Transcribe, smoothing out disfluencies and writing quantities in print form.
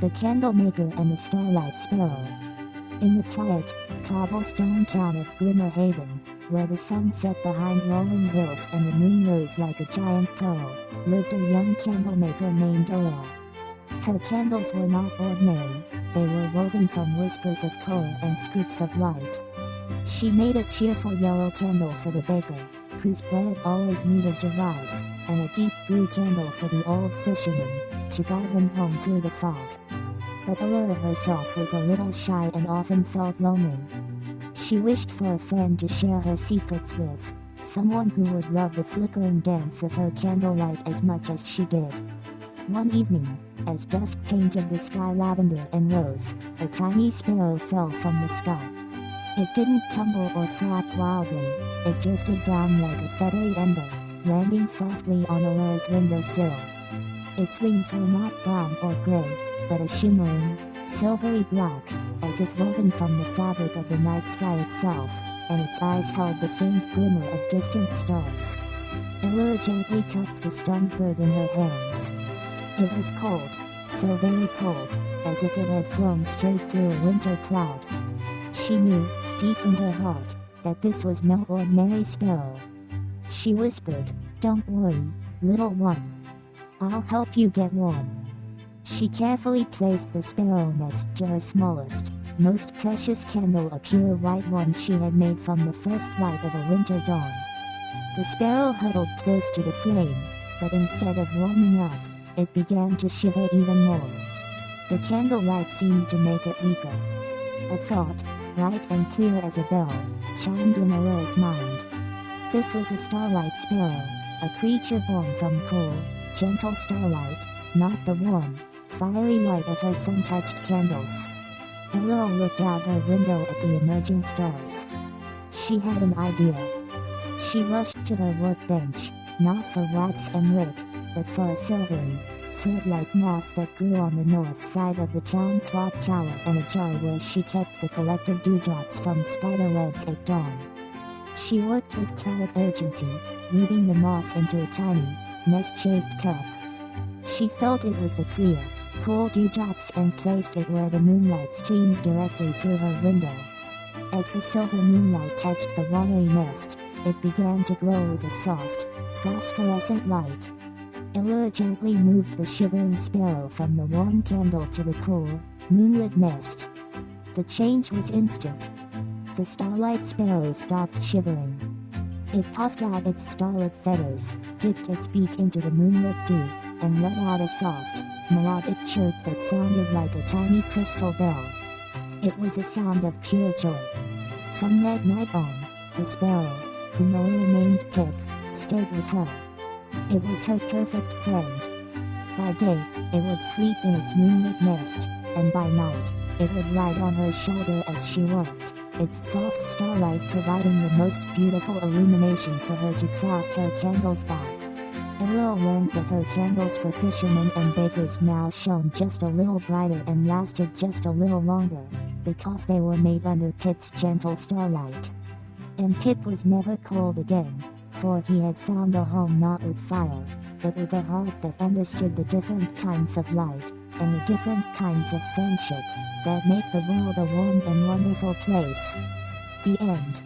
The Candlemaker and the Starlight Sparrow. In the quiet, cobblestone town of Glimmerhaven, where the sun set behind rolling hills and the moon rose like a giant pearl, lived a young candlemaker named Aurora. Her candles were not ordinary, they were woven from whispers of color and scoops of light. She made a cheerful yellow candle for the baker, whose bread always needed to rise, and a deep blue candle for the old fisherman, to guide him home through the fog. But Aurora herself was a little shy and often felt lonely. She wished for a friend to share her secrets with, someone who would love the flickering dance of her candlelight as much as she did. One evening, as dusk painted the sky lavender and rose, a tiny sparrow fell from the sky. It didn't tumble or flap wildly, it drifted down like a feathery ember, landing softly on Aurora's windowsill. Its wings were not brown or gray, but a shimmering, silvery black, as if woven from the fabric of the night sky itself, and its eyes held the faint glimmer of distant stars. Aurora gently cupped the stunned bird in her hands. It was cold, so very cold, as if it had flown straight through a winter cloud. She knew, deep in her heart, that this was no ordinary sparrow. She whispered, "Don't worry, little one. I'll help you get warm." She carefully placed the sparrow next to her smallest, most precious candle, a pure white one she had made from the first light of a winter dawn. The sparrow huddled close to the flame, but instead of warming up, it began to shiver even more. The candlelight seemed to make it weaker. A thought, bright and clear as a bell, chimed in Aurora's mind. This was a starlight sparrow, a creature born from cool, gentle starlight, not the warm, fiery light of her sun-touched candles. Aurora looked out her window at the emerging stars. She had an idea. She rushed to her workbench, not for wax and wick, but for a silvery, thread-like moss that grew on the north side of the town clock tower, and a jar where she kept the collected dewdrops from spider webs at dawn. She worked with quiet urgency, weaving the moss into a tiny, nest-shaped cup. She felt it with the clear, cool dewdrops and placed it where the moonlight streamed directly through her window. As the silver moonlight touched the watery nest, it began to glow with a soft, phosphorescent light. Aurora gently moved the shivering sparrow from the warm candle to the cool, moonlit nest. The change was instant. The starlight sparrow stopped shivering. It puffed out its starlit feathers, dipped its beak into the moonlit dew, and let out a soft, melodic chirp that sounded like a tiny crystal bell. It was a sound of pure joy. From that night on, the sparrow, whom Aurora named Pip, stayed with her. It was her perfect friend. By day, it would sleep in its moonlit nest, and by night, it would ride on her shoulder as she worked, its soft starlight providing the most beautiful illumination for her to craft her candles by. Aurora learned that her candles for fishermen and bakers now shone just a little brighter and lasted just a little longer, because they were made under Pip's gentle starlight. And Pip was never cold again, for he had found a home not with fire, but with a heart that understood the different kinds of light, and the different kinds of friendship, that make the world a warm and wonderful place. The end.